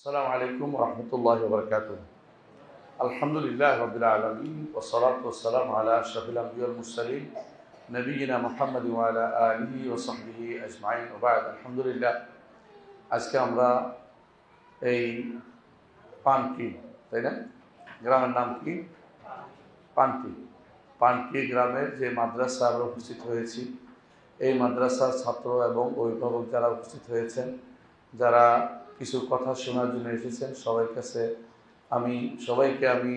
আসসালামু আলাইকুম ওয়া রাহমাতুল্লাহি ওয়া বারাকাতুহু। আলহামদুলিল্লাহি রাব্বিল আলামিন ওয়াস সালাতু ওয়াস সালামু আলা আশরাফিল আমবিয়া ওয়াল মুরসালিন নবিয়িনা মুহাম্মাদিন ওয়া আলা আলিহি ওয়া সাহবিহি আজমাইন ওয়া বা'দ। আলহামদুলিল্লাহ, আজকে আমরা এই পানকি, তাই না, গ্রামের নাম কি? পানকি। পানকি গ্রামের যে মাদ্রাসার উপস্থিত হয়েছি, এই মাদ্রাসার ছাত্র এবং অভিভাবক যারা উপস্থিত হয়েছেন, যারা কিছু কথা শোনার জন্য এসেছেন, সবাইকে আমি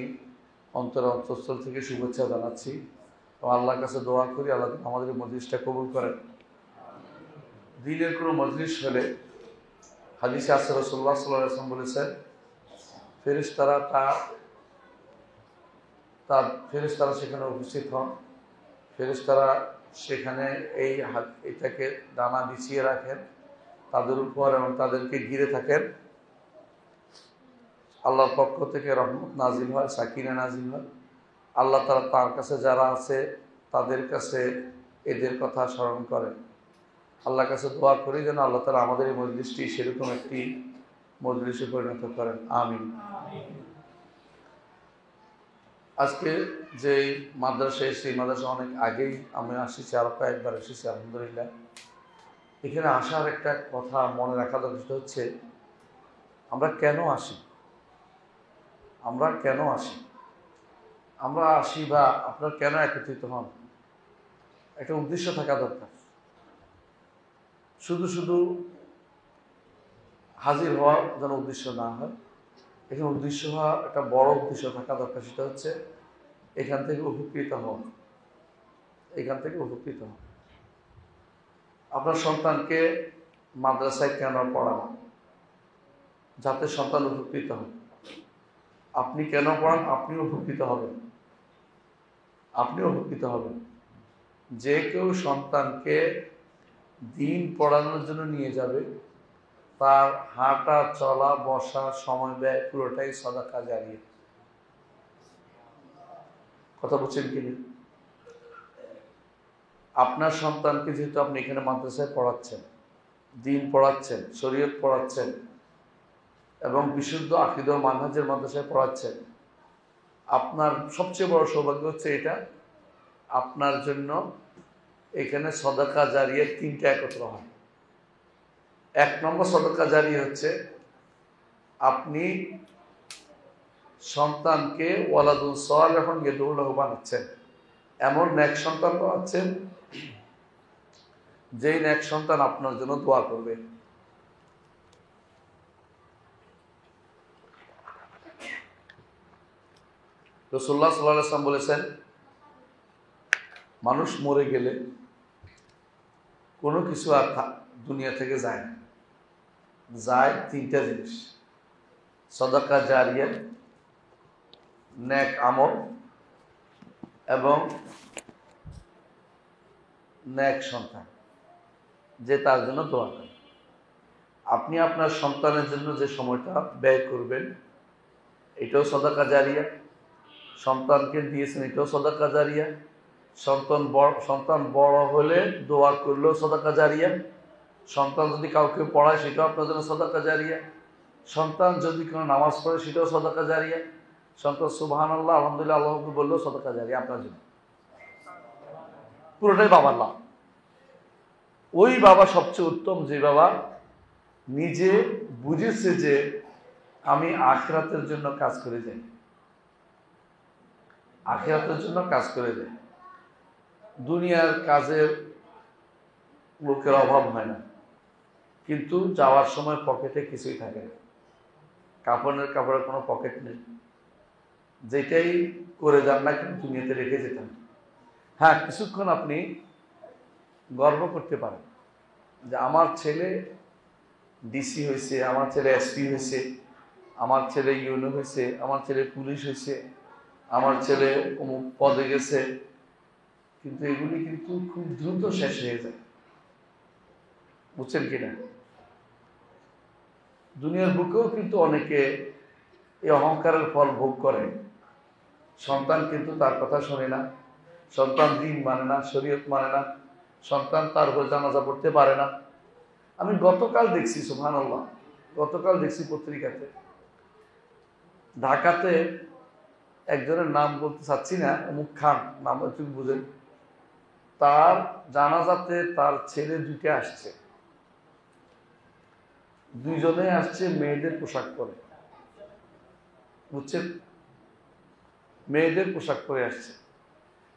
অন্তঃস্থল থেকে শুভেচ্ছা জানাচ্ছি এবং আল্লাহর কাছে দোয়া করি আল্লাহ আমাদের মজলিসটা কবুল করেন। দিনের কোনো মজলিস হলে হাদিসে আছে রাসূলুল্লাহ সাল্লাল্লাহু আলাইহি ওয়াসাল্লাম বলেছেন, ফেরেশতারা সেখানে উপস্থিত হন। ফেরেশতারা সেখানে এটাকে দানা বিছিয়ে রাখেন তাদের উপর এবং তাদেরকে ঘিরে থাকেন। আল্লাহর পক্ষ থেকে রহমত নাজিল হয়, সাকিনা নাজিল হয়। আল্লাহ তাআলা তার কাছে যারা আছে তাদের কাছে এদের কথা স্মরণ করেন। আল্লাহর কাছে দোয়া করি যেন আল্লাহ তাআলা আমাদের এই মজলিসটি সেরকম একটি মজলিসে পরিণত করেন, আমিন। আজকে যে মাদ্রাসায় এসেছি, মাদ্রাসা অনেক আগেই আমি আসছি, আরও কয়েকবার এসেছি আলহামদুলিল্লাহ। এখানে আসার একটা কথা মনে রাখা দরকার হচ্ছে, আমরা কেন আসি বা আপনারা কেন একত্রিত হন, একটা উদ্দেশ্য থাকা দরকার। শুধু হাজির হওয়ার যেন উদ্দেশ্য না হয়, এখানে উদ্দেশ্য হওয়া একটা বড় উদ্দেশ্য থাকা দরকার। সেটা হচ্ছে এখান থেকে উপকৃত হন। আপনার সন্তানকে মাদ্রাসায় কেন পড়ান? যাতে সন্তান উপকৃত হয়। আপনি কেন পড়ান? আপনিও উপকৃত হবেন। যে কেউ সন্তানকে দিন পড়ানোর জন্য নিয়ে যাবে, তার হাঁটা চলা বসা সময় ব্যয় পুরোটাই সাদাকা জারিয়া। কথা বলছেন কিনা? আপনার সন্তানকে যেহেতু আপনি এখানে মাদ্রাসায় পড়াচ্ছেন, দিন পড়াচ্ছেন, শরীয়ত পড়াচ্ছেন এবং বিশুদ্ধ আকীদা ও মানহাজের মাদ্রাসায় পড়াচ্ছেন, আপনার সবচেয়ে বড় সৌভাগ্য হচ্ছে এটা, আপনার জন্য এখানে সাদাকা জারিয়া তিনটা একত্র হয়। 1 নম্বর সাদাকা জারিয়া হচ্ছে আপনি সন্তানকে ওয়ালাদুন সালিহুন ইয়াদউ লাহু বানাচ্ছেন, এমন নেক সন্তান পাচ্ছেন যেই নেক সন্তান আপনার জন্য দোয়া করবে। রাসূলুল্লাহ সাল্লাল্লাহু আলাইহি ওয়াসাল্লাম বলেছেন, মানুষ মরে গেলে কোনো কিছু আর দুনিয়া থেকে যায় না, যায় 3টা জিনিস: সাদাকা জারিয়া, নেক আমল এবং নেক সন্তান, যে তার জন্য দোয়া করে। আপনি আপনার সন্তানের জন্য যে সময়টা ব্যয় করবেন, এটাও সাদাকা জারিয়া। সন্তানকে দিয়েছেন, এটাও সাদাকা জারিয়া। সন্তান বড় হলে দোয়া করলেও সাদাকা জারিয়া। সন্তান যদি কাউকে পড়ায়, সেটাও আপনার জন্য সাদাকা জারিয়া। সন্তান যদি কোনো নামাজ পড়ে, সেটাও সাদাকা জারিয়া। সন্তান সুবহানাল্লাহ আলহামদুলিল্লাহ আল্লাহু আকবার বললেও সাদাকা জারিয়া আপনার জন্য। পুরোটাই বাবার লাভ। ওই বাবা সবচেয়ে উত্তম, যে বাবা নিজে বুঝেছে যে আমি আখিরাতের জন্য কাজ করে যাই, দুনিয়ার কাজের লোকের অভাব হয় না, কিন্তু যাওয়ার সময় পকেটে কিছুই থাকে না, কাপড়ের কোনো পকেট নেই। যেটাই করে যান না কিন্তু দুনিয়াতে রেখে যেতেন। হ্যাঁ, কিছুক্ষণ আপনি গর্ব করতে পারেন যে আমার ছেলে ডিসি হয়েছে, আমার ছেলে এসপি হয়েছে, আমার ছেলে ইউনো হয়েছে, আমার ছেলে পুলিশ হয়েছে, আমার ছেলে অমুক পদে গেছে। কিন্তু এগুলি কিন্তু খুব দ্রুত শেষ হয়ে যায়, বুঝছেন কিনা? দুনিয়ার বুকেও কিন্তু অনেকে এই অহংকারের ফল ভোগ করে। সন্তান কিন্তু তার কথা শোনে না, সন্তান দিন মানে না, শরীয়ত মানে না, সন্তান তার উপর জানাজা পড়তে পারে না। আমি গতকাল দেখছি, সুবহানাল্লাহ, গতকাল দেখছি পত্রিকাতে, ঢাকাতে একজনের নাম বলতে চাচ্ছি না, অমুক খান নাম তুমি বুঝেন, তার জানাজাতে তার ছেলে দুইটা আসছে, দুইজনে আসছে মেয়েদের পোশাক পরে, বুঝছেন, মেয়েদের পোশাক পরে আসছে,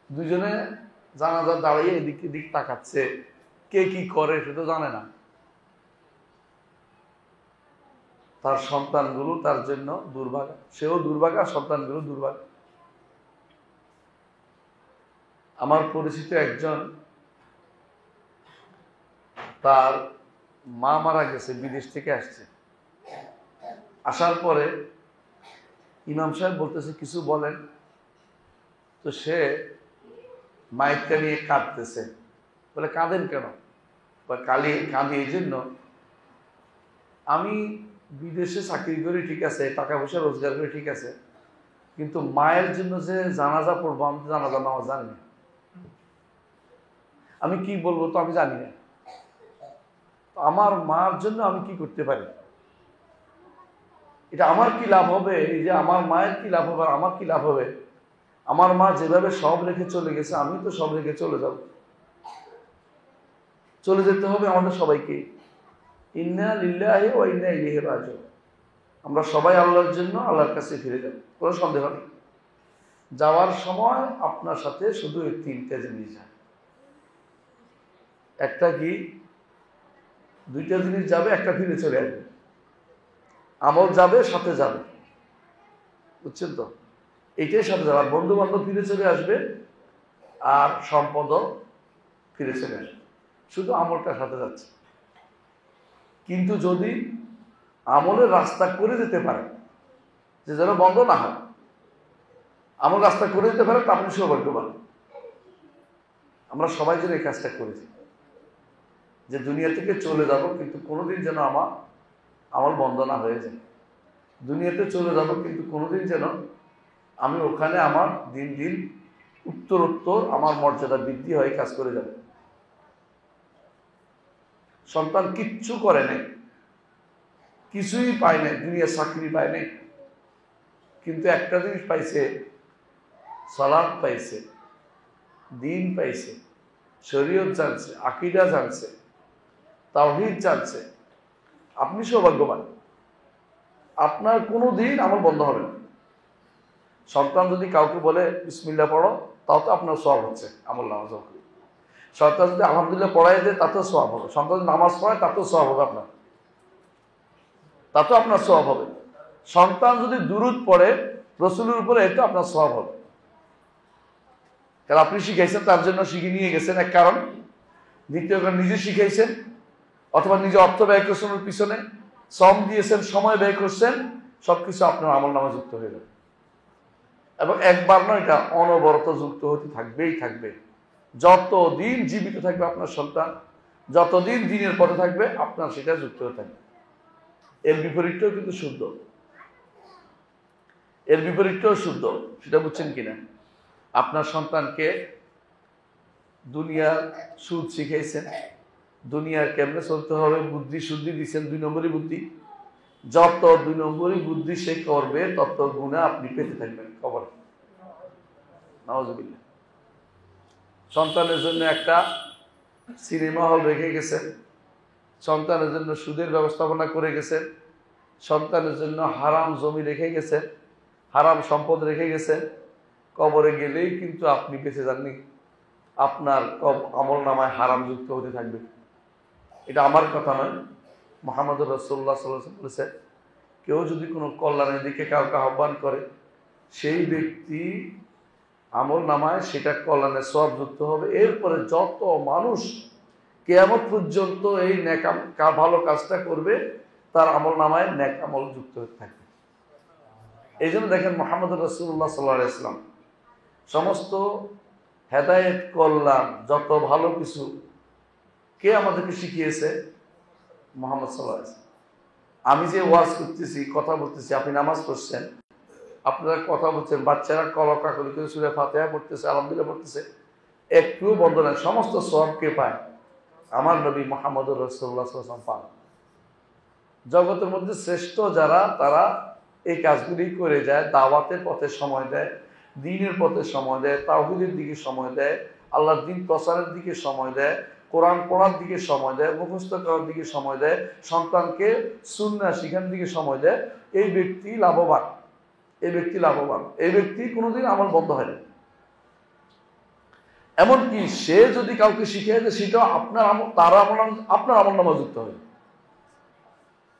দুইজনে জানাজা দাঁড়িয়ে এদিক এদিক তাকাচ্ছে, কে কি করে সেটা জানে না। তার সন্তানগুলো তার জন্য দুর্ভাগা, সেও দুর্ভাগা, সন্তানগুলো দুর্ভাগা। আমার পরিচিত একজন, তার মা মারা গেছে, বিদেশ থেকে আসছে, আসার পরে ইমাম সাহেব বলতেছে কিছু বলেন, তো সে মাইকটা নিয়ে কাঁদতেছে, বলে কাঁদেন কেন? কাঁদি এই জন্য, আমি বিদেশে চাকরি করি ঠিক আছে, টাকা পয়সা রোজগার করি ঠিক আছে, কিন্তু মায়ের জন্য যে জানাজা পড়বো, আমি তো জানাজা নামাজ জানি না, আমি কি বলবো তো আমি জানি না, আমার মার জন্য আমি কি করতে পারি, এটা আমার কি লাভ হবে, এই যে আমার মায়ের কি লাভ হবে, আমার কি লাভ হবে? আমার মা যেভাবে সব রেখে চলে গেছে, আমি তো সব রেখে চলে যাব, চলে যেতে হবে আমাদের সবাইকে। ইন্না লিল্লাহি ওয়া ইন্না ইলাইহি রাজিউন, আমরা সবাই আল্লাহর জন্য আল্লাহর কাছে ফিরে যাব, কোনো সন্দেহ নেই। যাওয়ার সময় আপনার সাথে শুধু এই তিনটা জিনিস যায়, একটা কি, দুইটা জিনিস যাবে, একটা ফিরে চলে আসবে, আমল যাবে সাথে যাবে, বুঝছেন তো, এইটাই সাথে যাবে, আর বন্ধু বান্ধব ফিরে চলে আসবে, আর সম্পদও ফিরে চলে আসবে, শুধু আমলটা সাথে যাচ্ছে। কিন্তু যদি আমলের রাস্তা করে যেতে পারে, যে যেন বন্ধ না হয়, আমল রাস্তা করে যেতে পারে, তা আপনি সৌভাগ্যবান। আমরা সবাই যেন এই কাজটা করেছি, যে দুনিয়া থেকে চলে যাব, কিন্তু কোনোদিন যেন আমার আমল বন্ধ না হয়ে যায়। দুনিয়াতে চলে যাব, কিন্তু কোনোদিন যেন আমি ওখানে আমার দিন দিন উত্তরোত্তর আমার মর্যাদা বৃদ্ধি হয়ে কাজ করে যাব। সন্তান কিচ্ছু করে নাই, কিছুই পায় নাই, দুনিয়ার চাকরি পায় নাই, কিন্তু একটা জিনিস পাইছে, সালাত পাইছে, দিন পাইছে, শরীয়ত জানছে, আকীদা জানছে, তাওহীদ জানছে। আপনি সৌভাগ্যবান, আপনার কোনো দিন আমল বন্ধ হবে না। সন্তান যদি কাউকে বলে বিসমিল্লাহ পড়ো, তাও তো আপনার সওয়াব হচ্ছে, আমল নামাজ। সন্তান যদি আলহামদুলিল্লাহ পড়াই দেয়, তাতেও সওয়াব হবে। সন্তান যদি নামাজ পড়ায়, তাতেও সওয়াব হবে আপনার, তাতেও আপনার সওয়াব হবে। সন্তান যদি দুরূদ পড়ে রাসূলের উপরে, এতে আপনার সওয়াব হবে, কারণ আপনি শিখাইছেন, তার জন্য শিখে নিয়ে গেছেন এক কারণ, দ্বিতীয় কারণ নিজে শিখাইছেন, অথবা নিজে অর্থ ব্যয় করছেন ওর পিছনে, শ্রম দিয়েছেন, সময় ব্যয় করছেন, সবকিছু আপনার আমল নামে যুক্ত হয়ে যাবে। এবং একবার নয়, এটা অনবরত যুক্ত হতে থাকবেই থাকবে। যতদিন জীবিত থাকবে আপনার সন্তান, যতদিন দিনের পথে থাকবে, আপনার সেটা যুক্ত হয়ে থাকবে। এর বিপরীতটাও কিন্তু শুদ্ধ, এর বিপরীতটাও শুদ্ধ, সেটা বুঝছেন কিনা? আপনার সন্তানকে দুনিয়ার সুদ শিখাইছেন, দুনিয়ার কেমনে চলতে হবে বুদ্ধি শুদ্ধি দিচ্ছেন, 2 নম্বরই বুদ্ধি। যত 2 নম্বরই বুদ্ধি সে করবে, তত গুণা আপনি পেতে থাকবেন কবরে, নাউযুবিল্লাহ। সন্তানের জন্য একটা সিনেমা হল রেখে গেছেন, সন্তানের জন্য সুদের ব্যবস্থাপনা করে গেছেন, সন্তানের জন্য হারাম জমি রেখে গেছেন, হারাম সম্পদ রেখে গেছেন, কবরে গেলেই কিন্তু আপনি বেঁচে যাননি, আপনার আমল নামায় হারাম যুক্ত হতে থাকবে। এটা আমার কথা নয়, মুহাম্মদ রাসূলুল্লাহ সাল্লাল্লাহু আলাইহি ওয়াসাল্লাম বলেছেন, কেউ যদি কোনো কল্যাণের দিকে কাউকে আহ্বান করে, সেই ব্যক্তি আমল নামায় সেটা কল্যাণের সওয়াব যুক্ত হবে। এরপরে যত মানুষ কিয়ামত পর্যন্ত এই নেক ভালো কাজটা করবে, তার আমল নামায় নেক আমল যুক্ত হতে থাকবে। এই জন্য দেখেন, মুহাম্মদ রাসূলুল্লাহ সাল্লাল্লাহু আলাইহি ওয়াসাল্লাম সমস্ত হেদায়েত, কল্যাণ, যত ভালো কিছু কে আমাদেরকে শিখিয়েছে? মুহাম্মদ সাল্লাল্লাহু আলাইহি ওয়াসাল্লাম। আমি যে ওয়াজ করতেছি, কথা বলতেছি, আপনি নামাজ পড়ছেন, আপনারা কথা বলছেন, বাচ্চারা কলকাকলি করে সূরা ফাতিহা পড়তেছে, আলহামদুলিল্লাহ পড়তেছে, একটুও বন্ধ নাই, সমস্ত সওয়াব কে পায়? আমার নবী মুহাম্মদ রাসূলুল্লাহ সাল্লাল্লাহু আলাইহি ওয়াসাল্লাম পান। জগতের মধ্যে শ্রেষ্ঠ যারা, তারা এই কাজগুলি করে যায়, দাওয়াতের পথে সময় দেয়, দ্বীনের পথে সময় দেয়, তাওহীদের দিকে সময় দেয়, আল্লাহর দ্বীন প্রচারের দিকে সময় দেয়, কোরআন পড়ার দিকে সময় দেয়, মুখস্থ করার দিকে সময় দেয়, সন্তানকে সুন্নাহ শিখার দিকে সময় দেয়। এই ব্যক্তি লাভবান, এই ব্যক্তি লাভবান, এই ব্যক্তি কোনোদিন আমল বন্ধ হয় না। এমনকি সে যদি কাউকে শিখে যে সেটাও আপনার আমল, তার আমল, আপনার আমল নামা যুক্ত হয়।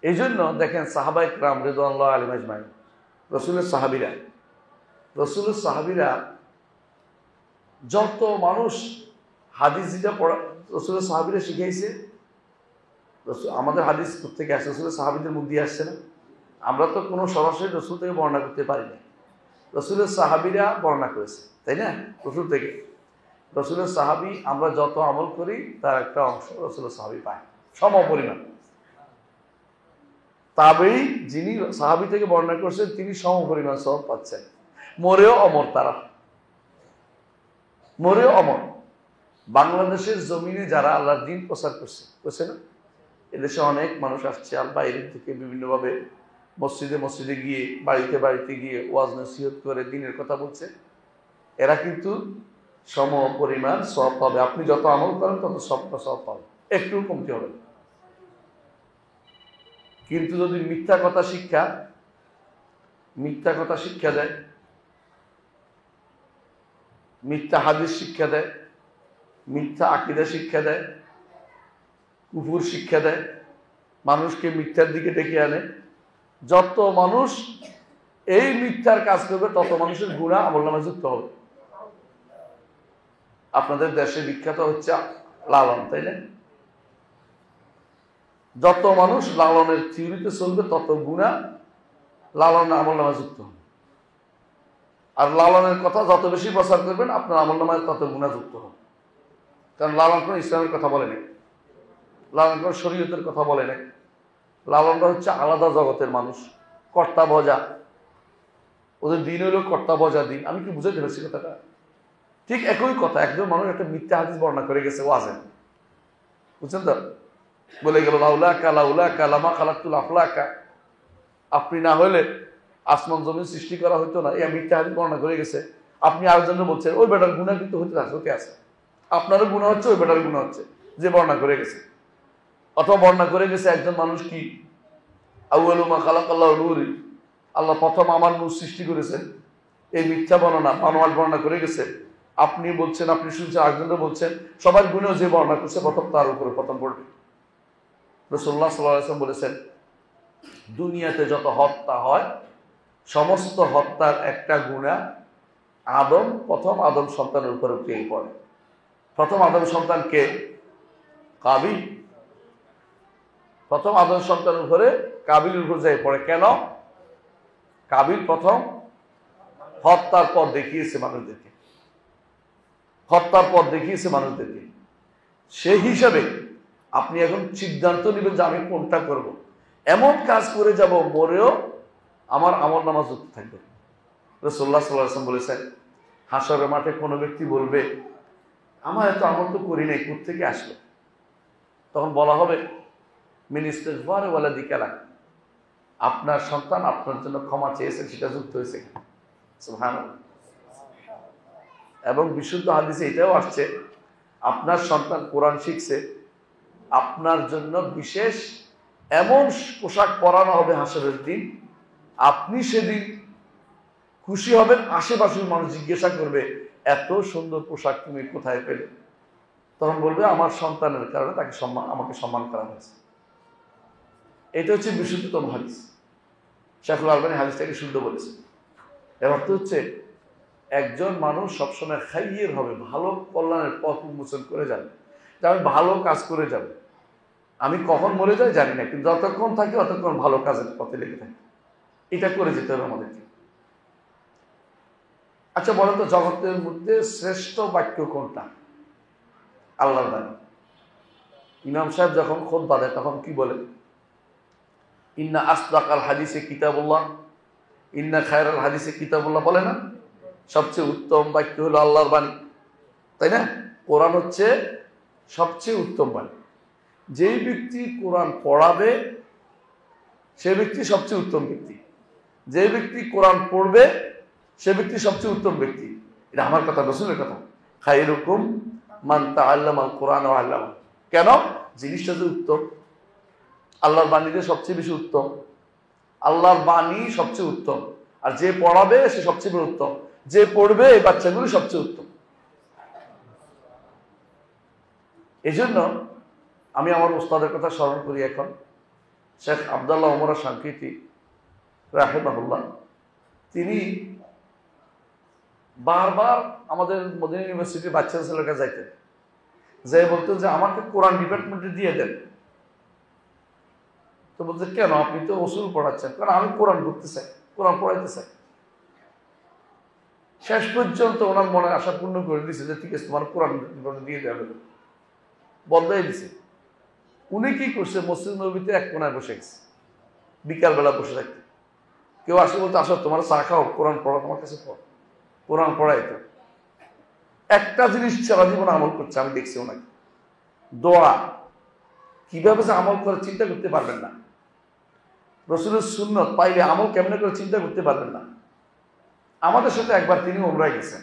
এই জন্য দেখেন সাহাবায়ে কেরাম রিদওয়ানুল্লাহি আলাইহিম আজমাইন, রাসূলের সাহাবীরা যত মানুষ হাদিস যেটা পড়া রাসূলের সাহাবীরা শিখাইছে, আমাদের হাদিস থেকে আসছে, রাসূলের সাহাবীদের মুখ দিয়ে আসছে না। আমরা তো কোনো সরাসরি রাসূল থেকে বর্ণনা করতে পারি না, রাসূলের সাহাবীরা বর্ণনা করেছে, তাই না? রাসূল থেকে, রাসূলের সাহাবী, আমরা যত আমল করি তার একটা অংশ রাসূলের সাহাবী পায়, সম পরিমাণ। তাবেঈ যিনি সাহাবী থেকে বর্ণনা করছেন তিনি সম পরিমাণ সওয়াব পাচ্ছেন। মরেও অমর, তারা মরেও অমর। বাংলাদেশের জমিনে যারা আল্লাহর দ্বীন প্রচার করছে না, এদেশে অনেক মানুষ আসছে আর বাইরের থেকে বিভিন্নভাবে মসজিদে গিয়ে, বাড়িতে গিয়ে ওয়াজ নসিহত করে দ্বীনের কথা বলছে। এরা কিন্তু সম পরিমাণ সওয়াব পাবে। আপনি যত আমল করেন তত সওয়াব পাবেন, একটু কমতে হবে। কিন্তু যদি মিথ্যা কথা শিক্ষা দেয়, মিথ্যা হাদিস শিক্ষা দেয়, মিথ্যা আকীদা শিক্ষা দেয়, কুফর শিক্ষা দেয়, মানুষকে মিথ্যার দিকে ডেকে আনে, যত মানুষ এই মিথ্যার কাজ করবে তত মানুষের গুনাহ আমলনামায় যুক্ত হবে। আপনাদের দেশে বিখ্যাত হচ্ছে লালন, তাই না? যত মানুষ লালনের থিওরিতে চলবে তত গুনাহ লালনের আমলনামায় যুক্ত হবে। আর লালনের কথা যত বেশি প্রচার করবেন আপনার আমলনামায় তত গুনাহ যুক্ত হবে। কারণ লালন কোনো ইসলামের কথা বলে নাই, লালন কোনো শরীয়তের কথা বলে নাই। লালনরা হচ্ছে আলাদা জগতের মানুষ, কর্তা ভজা, ওদের দিন হইল কর্তা ভজা দিন। আমি কি বুঝাইতে পারছি কথাটা? ঠিক একই কথা, একজন মানুষ একটা মিথ্যা হাদিস বর্ণনা করে গেছে ওয়াজে, বুঝছেন তো? বলে গেল লাউলাকা লামা খালাকতুল আফলাকা, আপনি না হইলে আসমান জমিন সৃষ্টি করা হইতো না, এই মিথ্যা হাদিস বর্ণনা করে গেছে। আপনি আরেকজনের বলছেন ওই বেটার গুনাহ কিন্তু হতে আছে, আপনারও গুনাহ হচ্ছে, ওই বেটার গুনাহ হচ্ছে যে বর্ণনা করে গেছে। অথবা বর্ণনা করে গেছে একজন মানুষ কি আউয়ালু মা খালাকাল্লাহু নূর, আল্লাহ প্রথম আমার নূর সৃষ্টি করেছেন, এই মিথ্যা বর্ণনা মানওয়াল বর্ণনা করে গেছে। আপনি বলছেন, আপনি শুনছেন, আরেকজনরা বলছেন, সবার গুণেও যে বর্ণনা করছে প্রথম তার উপরে প্রথম পড়বে। রাসূলুল্লাহ সাল্লাল্লাহু আলাইহি ওয়াসাল্লাম বলেছেন, দুনিয়াতে যত হত্যা হয় সমস্ত হত্যার একটা গুনাহ প্রথম আদম সন্তানের উপরে উঠে পড়ে। প্রথম আদম সন্তান কে? কাবিল। প্রথম আদম সন্তানের উপরে কাবিলের উপর যাই পড়ে। কেন? কাবিল প্রথম হত্যার পর দেখিয়েছে মানুষদেরকে, সেই হিসাবে আপনি এখন সিদ্ধান্ত নেবেন যে আমি কোনটা করব। এমন কাজ করে যাব মরেও আমার আমলনামা যুক্ত থাকবে। রাসূলুল্লাহ সাল্লাল্লাহু আলাইহি ওয়াসাল্লাম বলেছেন, হাসরের মাঠে কোনো ব্যক্তি বলবে আমার এত আমল তো করি নাই, কোত্থেকে আসলো? তখন বলা হবে মিন ইস্তিগফার ওয়ালাদিকা লাক, আপনার সন্তান আপনার জন্য ক্ষমা চেয়েছে, সেটা যুক্ত হয়েছে। সুবহানাল্লাহ। এবং বিশুদ্ধ হাদিসে এটাও আসছে, আপনার সন্তান কোরআন শিখছে, আপনার জন্য বিশেষ এমন পোশাক পরানো হবে হাসরের দিন, আপনি সেদিন খুশি হবেন, আশেপাশের মানুষ জিজ্ঞাসা করবে এত সুন্দর পোশাক তুমি কোথায় পেলে? তখন বলবে আমার সন্তানের কারণে আমাকে সম্মান করা হয়েছে। এটা হচ্ছে বিশুদ্ধতম হাদিস। শাইখুল আলবানী হাদিসটাকে শুদ্ধ বলেছে। এর অর্থ হচ্ছে একজন মানুষ সবসময় খাইয়ের হবে, ভালো কল্যাণের পথ উন্মোচন করে যাবে, যে আমি ভালো কাজ করে যাব, আমি কখন মরে যাই জানি না, কিন্তু যতক্ষণ থাকি ততক্ষণ ভালো কাজের পথে লেগে থাকি। এটা করে যেতে হবে আমাদেরকে। আচ্ছা বলেন তো, জগতের মধ্যে শ্রেষ্ঠ বাক্য কোনটা? আল্লাহর বাণী। ইমাম সাহেব যখন খুতবা দেয় তখন কি বলে? ইন্না আসদাকাল হাদিসে কিতাবুল্লাহ, ইন্না খায়রাল হাদিসে কিতাবুল্লাহ বলে না? সবচেয়ে উত্তম বাক্য হলো আল্লাহর বাণী, তাই না? কোরআন হচ্ছে সবচেয়ে উত্তম বাণী। যেই ব্যক্তি কোরআন পড়াবে সে ব্যক্তি সবচেয়ে উত্তম ব্যক্তি। যে ব্যক্তি কোরআন পড়বে সে ব্যক্তি সবচেয়ে উত্তম ব্যক্তি। এটা আমার কথা, রাসূলের কথা। খায়রুকুম মান তাআল্লামাল কোরআন ওয়া আল্লামা। কেন? জিনিসটা যে উত্তম, আল্লাহর বাণীতে সবচেয়ে বেশি উত্তম, আল্লাহর বাণী সবচেয়ে উত্তম, আর যে পড়াবে সে সবচেয়ে বড় উত্তম, যে পড়বে এই বাচ্চাগুলো সবচেয়ে উত্তম। এই জন্য আমি আমার উস্তাদের কথা স্মরণ করি এখন, শেখ আব্দুল্লাহ ওমর সাংকৃতি রাহিমাহুল্লাহ। তিনি বারবার আমাদের মদিনা ইউনিভার্সিটির বাচ্চা ছেলের কাছে যাইতেন, যে বলতেন যে আমাকে কোরআন ডিপার্টমেন্টে দিয়ে দেন। তো বলতে কেন, আপনি তো উসুল পড়াচ্ছেন। কারণ আমি কোরআন পড়তে চাই, কোরআন পড়াইতে চাই। শেষ পর্যন্ত ওনার মনে আশা পূর্ণ করে দিয়েছে যে ঠিক আছে তোমার কোরআন দিয়ে দেওয়া হবে, বদলাই দিছে। উনি কি করছে, মসজিদ নববীতে এক কোনায় বসে গেছে, বিকালবেলা বসে থাকতে। কেউ আসে বলতে আসো তোমার চা খাও, কোরআন পড়া, তোমার কাছে পড়, কোরআন পড়াই তো। একটা জিনিস সারা জীবন আমল করছে আমি দেখছি ওনাকে, দোয়া। কিভাবে যে আমল করে চিন্তা করতে পারবেন না। রাসূলের সুন্নত পাইলে আমল কেমনে করে চিন্তা করতে পারবেন না। আমাদের সাথে একবার তিনি উমরায় গেছেন,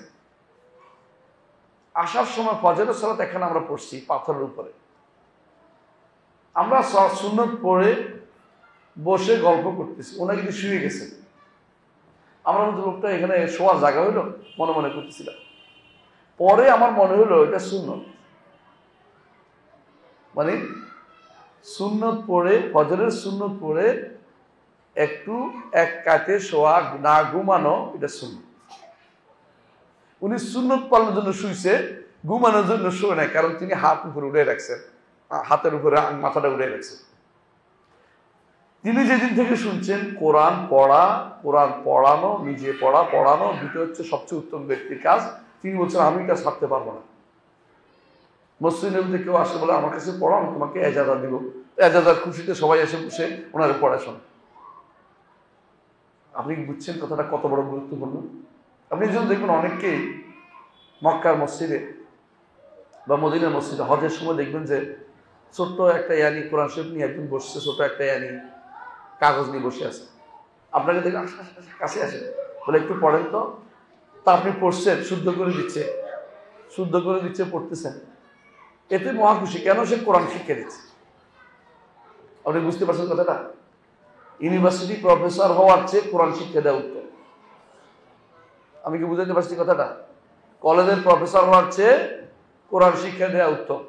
আসার সময় ফজরের সালাত এখানে আমরা পড়ছি পাথরের উপরে। আমরা সুন্নত পড়ে বসে গল্প করতেছি, ওনা কিন্তু শুয়ে গেছেন। আমরা মধ্যে লোকটা এখানে শোয়ার জায়গা হইলো মনে মনে করতেছিলাম। পরে আমার মনে হলো এটা সুন্নত, মানে সুন্নত পড়ে, ফজরের সুন্নত পড়ে একটু এক কাতে শোয়া, না ঘুমানো, এটা সুন্নত। উনি সুন্নত পালনের জন্য শুইছে, ঘুমানোর জন্য শোয় নাই। কারণ তিনি হাত উপরে উঠে রাখছেন, হাতের উপরে মাথাটা উঠে রাখছেন। তিনি যেদিন থেকে শুনছেন কোরআন পড়া, কোরআন পড়ানো, নিজে পড়া পড়ানো দুটো হচ্ছে সবচেয়ে উত্তম ব্যক্তির কাজ, তিনি বলছেন আমি এটা ছাড়তে পারবো না। মসজিদ নবীতে কেউ আসে বলে আমার কাছে পড়ো, আমি তোমাকে এজাজা দিব। এজাজার খুশিতে সবাই এসে বসে ওনার পড়াশোনা। আপনি বুঝছেন কথাটা কত বড় গুরুত্বপূর্ণ। আপনি যখন দেখবেন অনেককেই মক্কার মসজিদে বা মদিনার মসজিদে হজের সময় দেখবেন যে ছোট্ট একটা ইয়ানি কোরআন শরীফ নিয়ে একজন বসছে, ছোট একটা ইয়ানি কাগজ নিয়ে বসে আছে। আপনাকে দেখবেন কাছে আসে বলে একটু পড়েন তো। তা আপনি পড়ছেন, শুদ্ধ করে দিচ্ছে, শুদ্ধ করে দিচ্ছে, পড়তেছেন, এতে মহা খুশি। কেন? সে কোরআন শিক্ষা দিচ্ছে। আপনি বুঝতে পারছেন কথাটা? ইউনিভার্সিটি প্রফেসর হওয়ার চেয়ে কোরআন শিক্ষা দেওয়া উত্তম। আমি কি বুঝাতে পারছি কথাটা? কলেজের প্রফেসর হওয়ার চেয়ে কোরআন শিক্ষা দেওয়া উত্তম।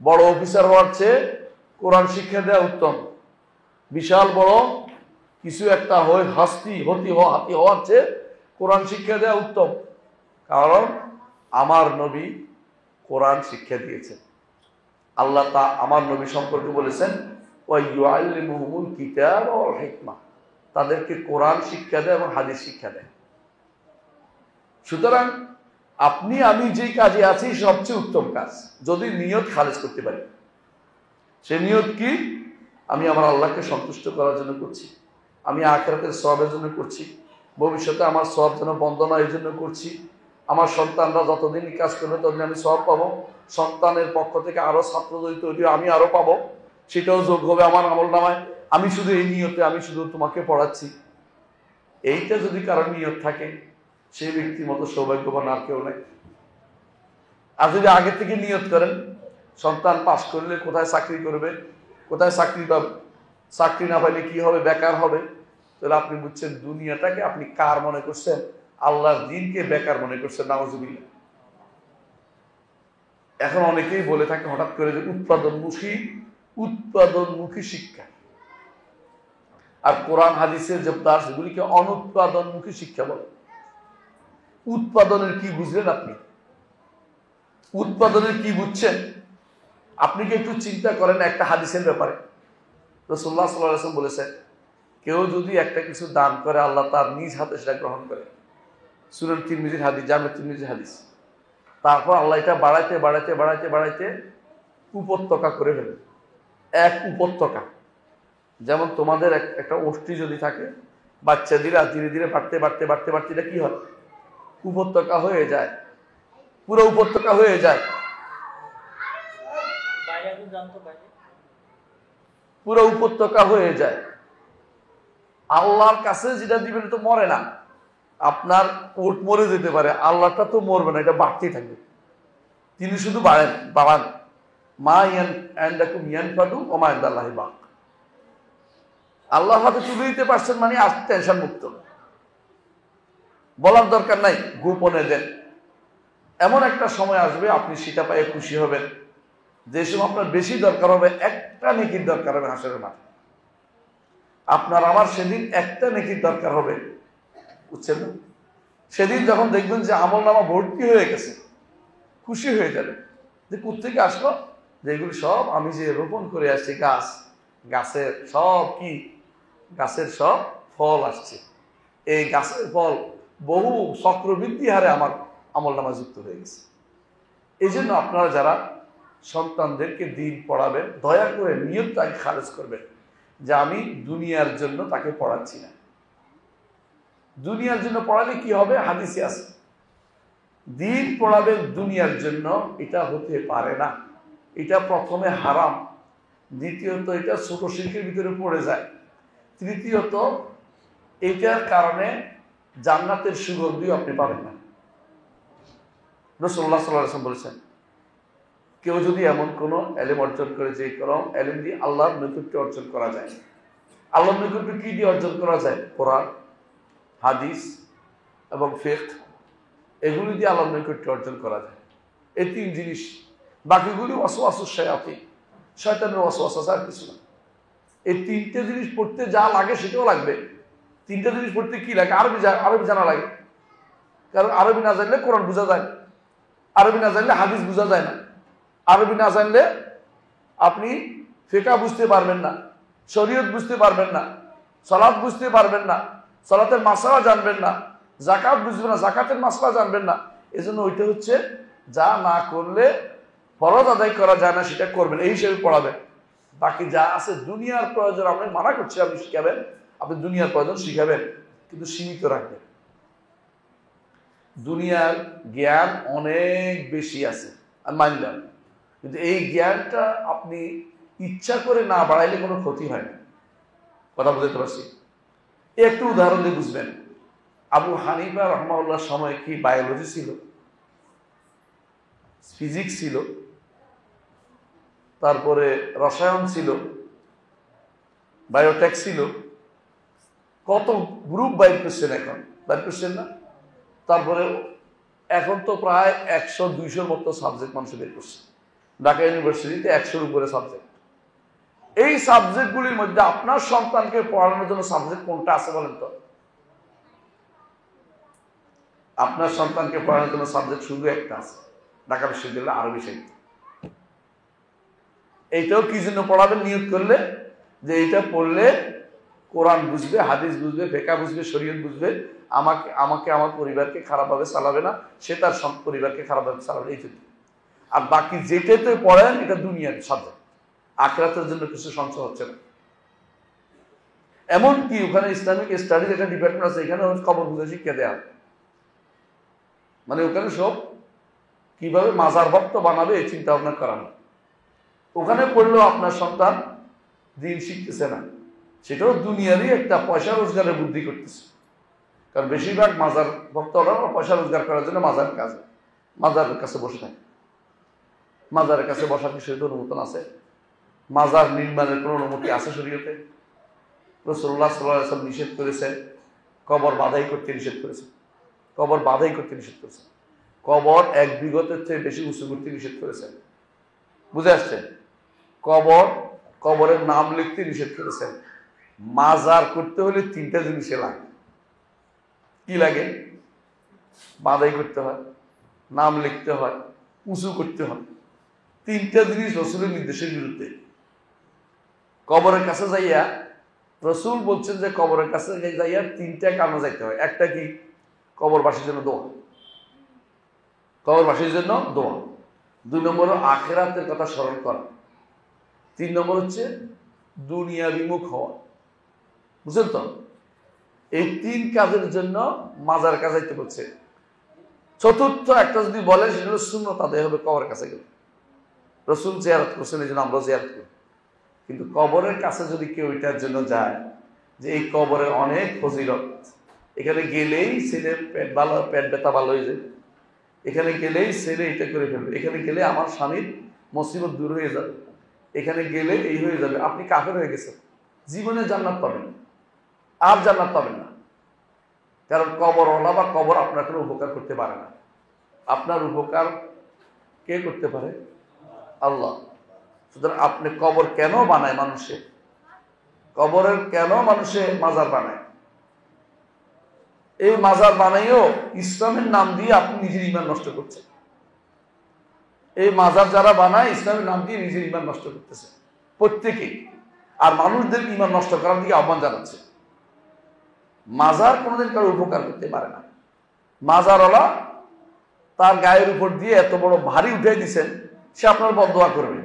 বড় অফিসার হওয়ার চেয়ে কোরআন শিক্ষা দেওয়া উত্তম। বিশাল বড় কিছু একটা হাতি হওয়ার চেয়ে কোরআন শিক্ষা দেওয়া উত্তম। কারণ আমার নবী কোরআন শিক্ষা দিয়েছেন। আল্লাহ তা আমার নবী সম্পর্কে বলেছেন ওয়াইয়ুআল্লিমুহুমুল কিতাব ওয়াল হিকমা, তাদেরকে কোরআন শিক্ষা দেয় এবং হাদিস শিক্ষা দেয়। সুতরাং আপনি আমি যেই কাজে আছি সবচেয়ে উত্তম কাজ, যদি নিয়ত খালেজ করতে পারি। সে নিয়ত কি? আমি আমার আল্লাহকে সন্তুষ্ট করার জন্য করছি, আমি আখিরাতের সওয়াবের জন্য করছি, ভবিষ্যতে আমার সওয়াব যেন বন্ধ না এই জন্য করছি, আমার সন্তানরা যতদিন কাজ করবে ততদিন আমি সওয়াব পাবো, সন্তানের পক্ষ থেকে আরো ছাত্র যদি তৈরি আমি আরো পাবো, সেটাও যোগ হবে আমার আমল নামায়। আমি শুধু এই নিয়তে, আমি শুধু তোমাকে পড়াচ্ছি, এইটা যদি কারোর নিয়ত থাকে সেই ব্যক্তির মতো সৌভাগ্যবান আর কেউ নাই। আর যদি আগে থেকে নিয়ত করেন সন্তান পাস করলে কোথায় চাকরি করবে, কোথায় চাকরি পাবে, চাকরি না পাইলে কি হবে, বেকার হবে, তাহলে আপনি বুঝছেন দুনিয়াটাকে আপনি কার মনে করছেন? আল্লাহর দ্বীনকে বেকার মনে করছেন। নাউজুবিল্লাহ। এখন অনেকেই বলে থাকে হঠাৎ করে যে উৎপাদনমুখী শিক্ষা, আর কোরআন হাদিসের যে দাস সেগুলিকে অনুৎপাদনমুখী শিক্ষা বলে। উৎপাদনের কি বুঝলেন আপনি? উৎপাদনের কি বুঝছেন? আপনি কি একটু চিন্তা করেন একটা হাদিসের ব্যাপারে। রাসূলুল্লাহ সাল্লাল্লাহু আলাইহি ওয়াসাল্লাম বলেছেন কেউ যদি একটা কিছু দান করে আল্লাহ তার নিজ হাতে সেটা গ্রহণ করে। সুনান তিরমিজির হাদিস, জামে তিরমিজির হাদিস। তারপর আল্লাহ এটা বাড়াইতে বাড়াইতে বাড়াইতে বাড়াইতে উপত্যকা করে ফেলে। এক উপত্যকা, যেমন তোমাদের একটা ওষ্ঠী যদি থাকে, বাচ্চা ধীরে ধীরে ধীরে বাড়তে বাড়তে বাড়তে বাড়তে এটা কি হয়? উপত্যকা হয়ে যায়, পুরো উপত্যকা হয়ে যায়, পুরো উপত্যকা হয়ে যায়। আল্লাহর কাছে যেটা দিবেন তো মরে না, আপনার ওট মরে যেতে পারে, আল্লাহটা তো মরবে না, এটা বাড়তেই থাকবে। তিনি শুধু বাড়ান। মা ইয়ানদাকুম ইয়ানফাদু ওয়া মা ইনদাল্লাহি বাক। আল্লাহর হাতে তুলে দিতে পারছেন মানে আজ টেনশন মুক্ত, বলার দরকার নাই, গোপনে দেন। এমন একটা সময় আসবে আপনি সেটা পাইয়ে খুশি হবেন, যে সময় আপনার বেশি দরকার হবে, একটা নেকির দরকার হবে হাসরের মাঠে। আপনার আমার সেদিন একটা নেকির দরকার হবে, বুঝছেন না? সেদিন যখন দেখবেন যে আমল নামা ভর্তি হয়ে গেছে, খুশি হয়ে যাবেন যে কোত্থেকে আসলো, যে এগুলি সব আমি যে রোপণ করে আসছি, গাছের সব কি, গাছের সব ফল আসছে। এই গাছের ফল বহু চক্রবৃদ্ধি হারে আমার আমল নামা যুক্ত হয়ে গেছে। এই জন্য আপনারা যারা সন্তানদেরকে দিন পড়াবেন, দয়া করে নিয়তটাকে খারেজ করবেন যে আমি দুনিয়ার জন্য তাকে পড়াচ্ছি না। দুনিয়ার জন্য পড়ালে কি হবে? হাদিসে আছে, দিন পড়াবেন দুনিয়ার জন্য, এটা হতে পারে না। এটা প্রথমে হারাম, দ্বিতীয়ত এটা ছোট শিরকের ভিতরে পড়ে যায়, তৃতীয়ত এটার কারণে জান্নাতের সুগন্ধিও আপনি পাবেন না। রাসূলুল্লাহ সাল্লাল্লাহু আলাইহি ওয়াসাল্লাম বলেছেন, কেউ যদি এমন কোনো এলেম অর্জন করে, যে কোনো এলেম দিয়ে আল্লাহর নৈকট্য অর্জন করা যায়। আল্লাহর নৈকট্য কি দিয়ে অর্জন করা যায়? কোরআন, হাদিস এবং ফিকহ, এগুলি দিয়ে আল্লাহর নৈকট্য অর্জন করা যায়। এই তিন জিনিস, বাকিগুলি ওয়াসওয়াসুশ শায়াতিন, শয়তানের ওয়াসওয়াসা, আর কিছু না। এই তিনটে জিনিস পড়তে যা লাগে সেটাও লাগবে। তিনটা জিনিস পড়তে কি লাগে? আরবি জানা লাগে, কারণ আরবি না জানলে কোরআন বোঝা যায় না, আরবি না জানলে হাদিস বোঝা যায় না, আরবি না জানলে আপনি ফিকহ বুঝতে পারবেন না, শরীয়ত বুঝতে পারবেন না, সালাত বুঝতে পারবেন না, সালাতের মাসআলা জানবেন না, যাকাত বুঝবেন না, যাকাতের মাসআলা জানবেন না। এজন্য ওইটা হচ্ছে যা না করলে ফরজ আদায় করা যায় না সেটা করবেন, এই হিসেবে পড়াবেন। বাকি যা আছে দুনিয়ার প্রয়োজন, আপনি মানা করছি, আপনি শিখাবেন, আপনি দুনিয়ার প্রয়োজন শিখাবেন, কিন্তু সীমিত রাখবেন। দুনিয়ার জ্ঞান অনেক বেশি আছে, আমি মানলাম, কিন্তু এই জ্ঞানটা আপনি ইচ্ছা করে না বাড়াইলে কোনো ক্ষতি হয় না। কথা বুঝতে পারছি? একটু উদাহরণ দিয়ে বুঝবেন। আবু হানিফা রাহমাহুল্লাহর সময় কি বায়োলজি ছিল, ফিজিক্স ছিল, তারপরে রসায়ন ছিল, বায়োটেক ছিল, কত গ্রুপ বাইর করছেন, এখন বাইর করছেন না? তারপরে এখন তো প্রায় 100-200 মতো সাবজেক্ট মানুষ বের করছে। ঢাকা ইউনিভার্সিটিতে 100-র উপরে সাবজেক্ট। এই সাবজেক্টগুলির মধ্যে আপনার সন্তানকে পড়ানোর জন্য সাবজেক্ট কোনটা আছে বলেন তো? আপনার সন্তানকে পড়ানোর জন্য সাবজেক্ট শুধু একটা আছে, ঢাকা বিশ্ববিদ্যালয়ে আরবি সাহিত্য। এইটাও কি জন্য পড়াবেন? নিয়ত করলে যে এইটা পড়লে কোরআন বুঝবে, হাদিস বুঝবে, ফিকহ বুঝবে, শরীয়ত বুঝবে, আমাকে আমার পরিবারকে খারাপভাবে চালাবে না, সে তার পরিবারকে খারাপভাবে চালাবে, এই জন্য। আর বাকি যেটাতে পড়েন এটা দুনিয়ার সাবজেক্ট, আখিরাতের জন্য কিছু সঞ্চয় হচ্ছে না। এমনকি ওখানে ইসলামিক স্টাডিজ একটা ডিপার্টমেন্ট আছে, এখানে কবর বুঝে শিক্ষা দেওয়া হয়। মানে ওখানে সব কিভাবে মাজার ভক্ত বানাবে এই চিন্তা ভাবনা করানো। ওখানে পড়লেও আপনার সন্তান দিন শিখতেছে না, সেটাও দুনিয়ারই একটা পয়সা রোজগারের বুদ্ধি করতেছে। কারণ বেশিরভাগ মাজার ভক্তরা পয়সা রোজগার করার জন্য মাজারের কাছে বসে থাকে। মাজারের কাছে বসার কি শরীয়তে অনুমোদন আছে? মাজার নির্মাণের কোনো অনুমতি আছে শরীয়তে? রাসূলুল্লাহ সাল্লাল্লাহু আলাইহি ওয়াসাল্লাম নিষেধ করেছেন, কবর বাঁধাই করতে নিষেধ করেছেন, কবর বাঁধাই করতে নিষেধ করেছেন, কবর 1 বিঘতের চেয়ে বেশি উঁচু করতে নিষেধ করেছেন। বুঝে আসছে? কবরের নাম লিখতে নিষেধ করেছেন। মাজার করতে হলে 3টা জিনিসে লাগে। কি লাগে? বাঁধাই করতে হয়, নাম লিখতে হয়, উঁচু করতে হয়। 3টা জিনিস রাসূলের নির্দেশের বিরুদ্ধে। কবরের কাছে যাইয়া রাসূল বলছেন যে কবরের কাছে যাইয়া 3টা কারণে যাইতে হয়। একটা কি? কবরবাসীর জন্য দোয়া, কবরবাসীর জন্য দোয়া। 2 নম্বর আখিরাতের কথা স্মরণ করা। 3 নম্বর হচ্ছে দুনিয়া বিমুখ হওয়া। বুঝলেন তো? এই 3 কাজের জন্য মাজার কাছে যাইতে বলছে। চতুর্থ একটা যদি বলে সেটা হলো সুন্নত আদায় হবে কবরের কাছে গেলে। রাসূল জিয়ারত করছেন, এই জন্য আমরা জিয়ারত করি। কিন্তু কবরের কাছে যদি কেউ এটার জন্য যায়, যে এই কবরের অনেক ফজিলত, এখানে গেলেই ছেলের পেট ব্যথা ভালো হয়ে যায়, এখানে গেলেই ছেলে এটা করে ফেলবে, এখানে গেলে আমার স্বামীর মুসিবত দূর হয়ে যাবে, এখানে গেলে এই হয়ে যাবে। আপনি কাফের হয়ে গেছেন, জীবনে জান্নাত পাবেন না, আর জান্নাত পাবেন না। কারণ কবরওয়ালা বা কবর আপনার কোনো উপকার করতে পারে না। আপনার উপকার কে করতে পারে? আল্লাহ। সুতরাং আপনি কবর কেন বানায় মানুষে? কবরের কেন মানুষে মাজার বানায়? এই মাজার বানাইও ইসলামের নাম দিয়ে আপনি নিজের ঈমান নষ্ট করছেন। এই মাজার যারা বানায় ইসলামের নাম দিয়ে নিজের ঈমান নষ্ট করতেছে প্রত্যেকেই, আর মানুষদের ঈমান নষ্ট করার দিকে আহ্বান জানাচ্ছে। মাজার কোনোদিন কারো উপকার করতে পারে না। মাজারওয়ালা তার গায়ের উপর দিয়ে এত বড় ভারী উঠে দিচ্ছেন, সে আপনার বদদোয়া করবে।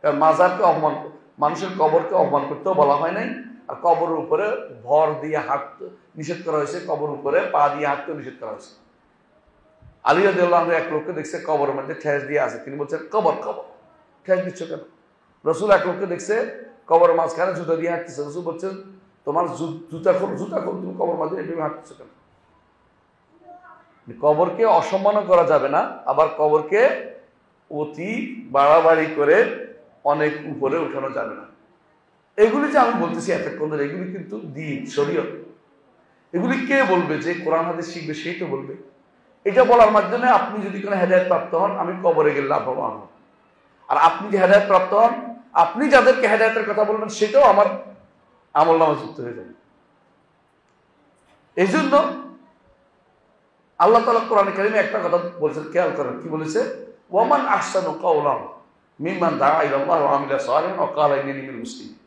কারণ মাজারকে অপমান, মানুষের কবরকে অপমান করতেও বলা হয় নাই, আর কবরের উপরে ভর দিয়ে হাঁটতে নিষেধ করা হয়েছে, কবর উপরে পা দিয়ে হাঁটতেও নিষেধ করা হয়েছে। আলী রাদিয়াল্লাহু আনহু এক লোককে দেখছে কবরের মধ্যে ঠেস দিয়ে আছে, তিনি বলছেন কবর কবর, ঠেস দিচ্ছ কেন? রসুল এক লোককে দেখছে কবরের মাঝখানে জুতা দিয়ে হাঁটতেছে, রসুল বলছেন তোমার জুতা খোল, তুমি কবর মাঝে এভাবে হাঁটতেছ কেন? কবরকে অসম্মান করা যাবে না, আবার কবরকে অতি বাড়াবাড়ি করে অনেক উপরে উঠানো যাবে না। এগুলি যে আমি বলতেছি এতক্ষণ ধরে, এগুলি কিন্তু দ্বীন, শরীয়ত। এগুলি কে বলবে? যে কোরআন হাদিস শিখবে সেই তো বলবে। এটা বলার মাধ্যমে আপনি যদি কোনো হেদায়েত প্রাপ্ত হন, আমি কবরে গেলে লাভবান হব। আর আপনি যে হেদায়েত প্রাপ্ত হন, আপনি যাদেরকে হেদায়েতের কথা বলবেন সেটাও আমার আমল নামে যুক্ত হয়ে যাবে। এই জন্য আল্লাহ তাআলা কোরআনে কারিমে একটা কথা বলেছেন, খেয়াল করেন কি বলেছে? ওয়ামান আহসানু কাওলান মিম্মান দাআ ইলাল্লাহি ওয়া আমিলা সালিহান ওয়া ক্বালা ইন্নানী মিনাল মুসলিমিন।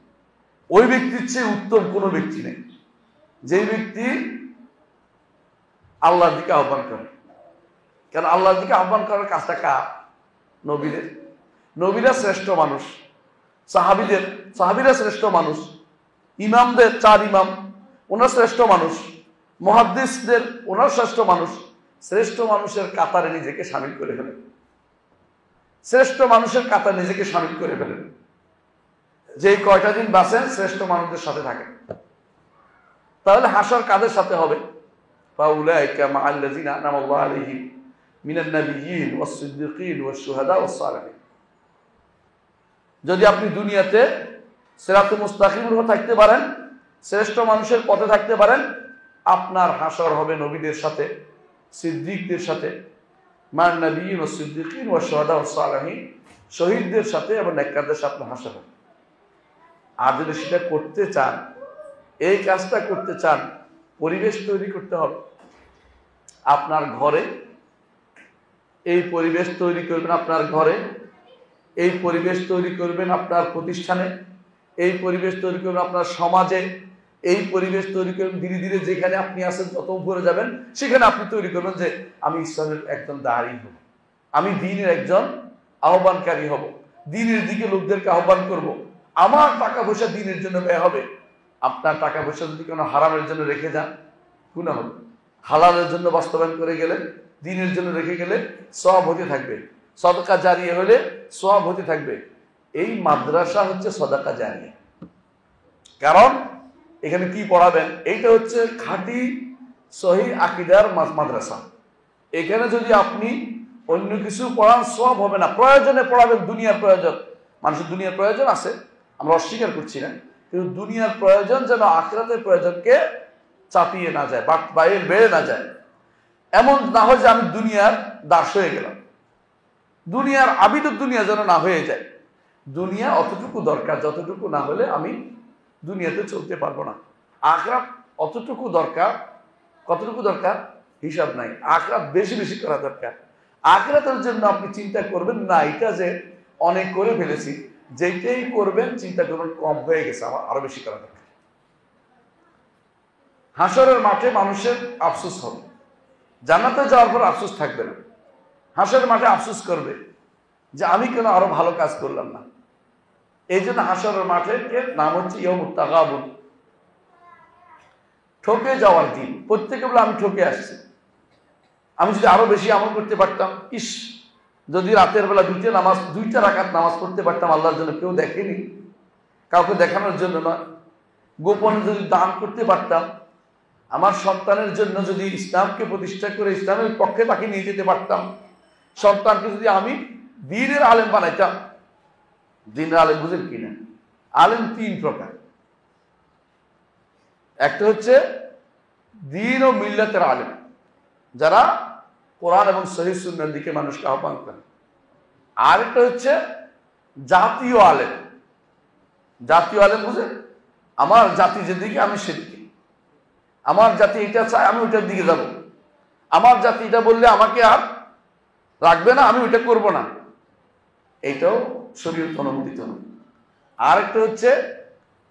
ওই ব্যক্তির চেয়ে উত্তম কোনো ব্যক্তি নেই যে ব্যক্তি আল্লাহর দিকে আহ্বান করে। কারণ আল্লাহর দিকে আহ্বান করার কাজটা কার? নবীদের। নবীরা শ্রেষ্ঠ মানুষ, সাহাবীরা শ্রেষ্ঠ মানুষ, ইমামদের 4 ইমাম ওনার শ্রেষ্ঠ মানুষ, মুহাদ্দিসদের ওনার শ্রেষ্ঠ মানুষ। শ্রেষ্ঠ মানুষের কাতারে নিজেকে শামিল করে ফেলেন, শ্রেষ্ঠ মানুষের কাতারে নিজেকে শামিল করে ফেলেন। যেই কয়টা দিন বাঁচেন শ্রেষ্ঠ মানুষদের সাথে থাকেন, তাহলে হাসর কাদের সাথে হবে? ফাউলাইকা মাআল্লাযিনা আনআমাল্লাহু আলাইহিম মিনান নাবিয়্যিন ওয়াস সিদ্দিকিন ওয়াস শুহাদা ওয়াস সালিহিন। যদি আপনি দুনিয়াতে সিরাতে মুস্তাকিমের উপর থাকতে পারেন, শ্রেষ্ঠ মানুষের পথে থাকতে পারেন, আপনার হাসর হবে নবীদের সাথে, সিদ্দিকদের সাথে, মান নাবিয়্যিন ওয়াস সিদ্দিকিন ওয়াস শুহাদা ওয়াস সালিহিন, শহীদদের সাথে এবং নেককারদের সাথে আপনার হাসর হবে। আর যদি সেটা করতে চান, এই কাজটা করতে চান, পরিবেশ তৈরি করতে হবে। আপনার ঘরে এই পরিবেশ তৈরি করবেন, আপনার ঘরে এই পরিবেশ তৈরি করবেন, আপনার প্রতিষ্ঠানে এই পরিবেশ তৈরি করবেন, আপনার সমাজে এই পরিবেশ তৈরি করবেন। ধীরে ধীরে যেখানে আপনি আছেন যত উপরে যাবেন সেখানে আপনি তৈরি করবেন যে আমি ইসলামের একজন দাঁড়ি হব, আমি দ্বীনের একজন আহ্বানকারী হব, দ্বীনের দিকে লোকদেরকে আহ্বান করব। আমার টাকা পয়সা দ্বীনের জন্য ব্যয় হবে। আপনার টাকা পয়সা যদি কোনো হারামের জন্য রেখে যান, গুনাহ হবে। হালালের জন্য বাস্তবায়ন করে গেলে, দ্বীনের জন্য রেখে গেলে সওয়াব হতে থাকবে, সদকা জারিয়া হলে সওয়াব হতে থাকবে। এই মাদ্রাসা হচ্ছে সদকা জারিয়া। কারণ এখানে কি পড়াবেন? এইটা হচ্ছে খাঁটি সহিহ আকীদার মাদ্রাসা। এখানে যদি আপনি অন্য কিছু পড়ান সওয়াব হবে না। প্রয়োজনে পড়াবেন, দুনিয়ার প্রয়োজন, মানুষের দুনিয়ার প্রয়োজন আছে, আমরা অস্বীকার করছি না, কিন্তু দুনিয়ার প্রয়োজন যেন আখিরাতের প্রয়োজনকে চাপিয়ে না যায়, বাইরে বেড়ে না যায়। এমন না হয় যে আমি দুনিয়ার দাস হয়ে গেলাম, দুনিয়ার আবিদ দুনিয়া যেন না হয়ে যায়। দুনিয়া অতটুকু দরকার যতটুকু না হলে আমি দুনিয়াতে চলতে পারবো না। আখিরাত অতটুকু দরকার, কতটুকু দরকার হিসাব নাই। আখিরাত বেশি বেশি করা দরকার। আখিরাতের জন্য আপনি চিন্তা করবেন না এটা যে অনেক করে ফেলেছি, যেটাই করবেন চিন্তা করবেন কম হয়ে গেছে, আমার আরো বেশি করা দরকার। হাসরের মাঠে মানুষের আফসোস হবে, জান্নাতে যাওয়ার পর আফসোস থাকবে না। হাসরের মাঠে আফসোস করবে যে আমি কেন আরো ভালো কাজ করলাম না। এই জন্য হাসরের মাঠের নাম হচ্ছে ইয়াউমুত তাগাবুন, ঠকে যাওয়ার দিন। প্রত্যেকে বলে আমি ঠকে আসছি, আমি যদি আরো বেশি আমল করতে পারতাম, ইস যদি রাতের বেলা 2টা রাকাত নামাজ পড়তে পারতাম আল্লাহর জন্য, কেউ দেখেনি, কাউকে দেখানোর জন্য নয়, গোপনে যদি দান করতে পারতাম, আমার সন্তানের জন্য যদি ইসলামকে প্রতিষ্ঠা করে ইসলামের পক্ষে তাকে নিয়ে যেতে পারতাম, সন্তানকে যদি আমি দ্বীনের আলেম বানাইতাম। দ্বীনের আলেম বুঝেন কিনা? আলেম তিন প্রকার। একটা হচ্ছে দ্বীন ও মিল্লাতের আলেম, যারা কোরআন এবং সহিহ সুন্নাহর দিকে মানুষকে আহ্বান করে। আর একটা হচ্ছে জাতীয় আলেম। জাতীয় আলেম বুঝেন? আমার জাতি যেদিকে আমি সেদিকে, আমার জাতি এটা চায় আমি ওইটার দিকে যাব, আমার জাতি এটা বললে আমাকে আর রাখবে না, আমি ওইটা করব না, এইটাও শরীয়ত অনুমোদিত নয়। আর একটা হচ্ছে